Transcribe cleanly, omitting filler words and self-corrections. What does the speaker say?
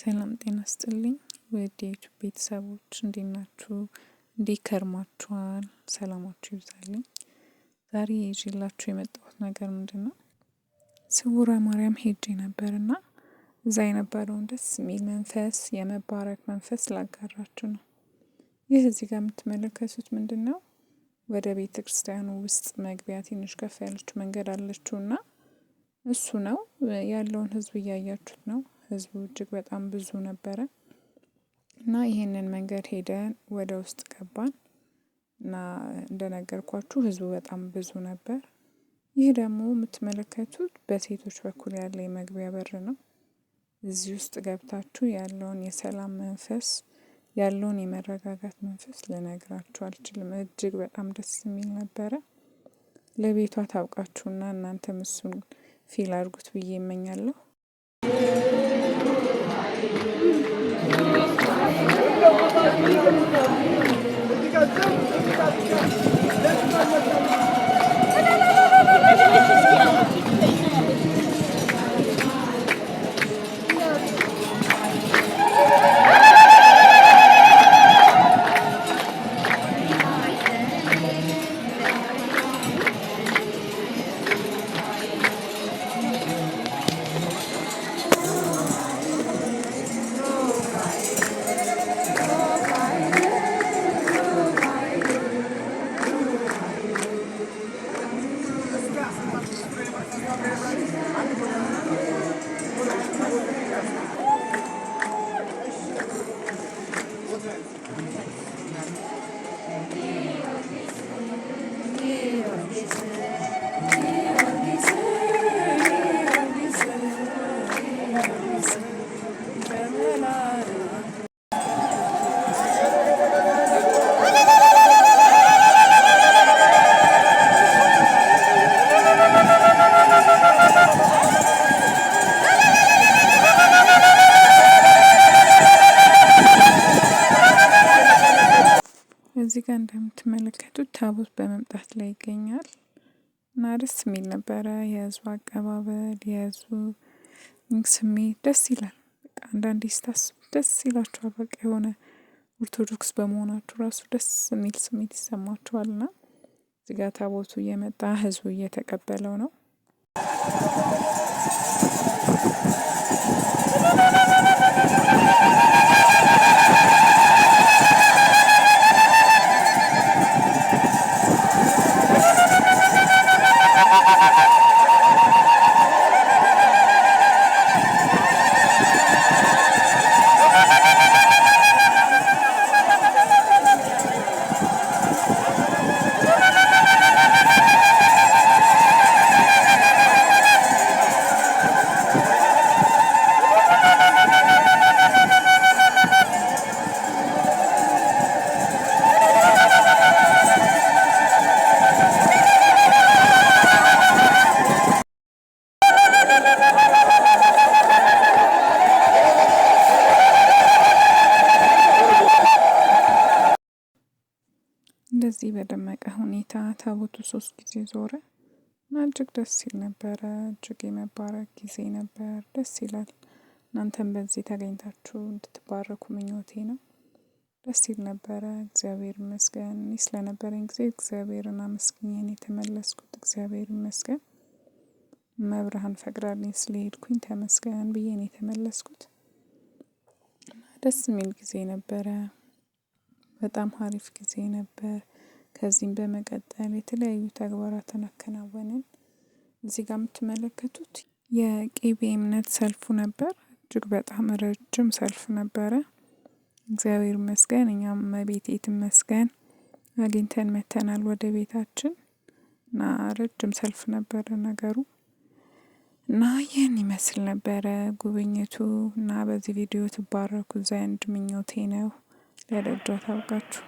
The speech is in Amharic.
ሰላም ጤና ይስጥልኝ ውድ የዩቲዩብ ቤተሰቦች እንዴት ናችሁ? እንዴት ከርማችኋል? ሰላማችሁ ይብዛልኝ። ዛሬ ይዤላችሁ የመጣሁት ነገር ምንድነው? ስውሯ ማርያም ሄጄ ነበርና እዛ የነበረውን ደስ የሚል መንፈስ የመባረክ መንፈስ ላጋራችሁ ነው። ይህ እዚህ ጋር የምትመለከቱት ምንድነው? ወደ ቤተ ክርስቲያኑ ውስጥ መግቢያ ትንሽ ከፍ ያለች መንገድ አለችውና እሱ ነው ያለውን ህዝብ እያያችሁት ነው። ህዝቡ እጅግ በጣም ብዙ ነበረ እና ይሄንን መንገድ ሄደን ወደ ውስጥ ገባን እና እንደነገርኳችሁ ህዝቡ በጣም ብዙ ነበር። ይህ ደግሞ የምትመለከቱት በሴቶች በኩል ያለ የመግቢያ በር ነው። እዚህ ውስጥ ገብታችሁ ያለውን የሰላም መንፈስ ያለውን የመረጋጋት መንፈስ ልነግራችሁ አልችልም። እጅግ በጣም ደስ የሚል ነበረ። ለቤቷ ታውቃችሁና እናንተም እሱን ፊል አድርጉት ብዬ እመኛለሁ። እዚህ ጋር እንደምትመለከቱት ታቦት በመምጣት ላይ ይገኛል እና ደስ የሚል ነበረ። የህዝቡ አቀባበል፣ የህዝቡ ስሜት ደስ ይላል። በቃ አንዳንዴ ስታስቡ ደስ ይላችኋል። በቃ የሆነ ኦርቶዶክስ በመሆናችሁ ራሱ ደስ የሚል ስሜት ይሰማችኋልና እዚህ ጋር ታቦቱ እየመጣ ህዝቡ እየተቀበለው ነው። እንደዚህ በደመቀ ሁኔታ ታቦቱ 3 ጊዜ ዞረ እና እጅግ ደስ ይል ነበረ። እጅግ የመባረክ ጊዜ ነበር። ደስ ይላል። እናንተም በዚህ ተገኝታችሁ እንድትባረኩ ምኞቴ ነው። ደስ ይል ነበረ። እግዚአብሔር ይመስገን። እኔ ስለነበረኝ ጊዜ እግዚአብሔርን አመስግኜ ነው የተመለስኩት። እግዚአብሔር ይመስገን። መብርሃን ፈቅዳልኝ ስለሄድኩኝ ተመስገን ብዬ ነው የተመለስኩት። ደስ የሚል ጊዜ ነበረ። በጣም አሪፍ ጊዜ ነበር። ከዚህም በመቀጠል የተለያዩ ተግባራትን አከናወንን። እዚህ ጋር የምትመለከቱት የቅቤ እምነት ሰልፉ ነበር። እጅግ በጣም ረጅም ሰልፍ ነበረ። እግዚአብሔር ይመስገን። እኛም እመቤቴ ትመስገን አግኝተን መተናል ወደ ቤታችን እና ረጅም ሰልፍ ነበረ ነገሩ እና ይህን ይመስል ነበረ ጉብኝቱ እና በዚህ ቪዲዮ ትባረኩ ዘንድ ምኞቴ ነው። ለደጇ ታውቃችሁ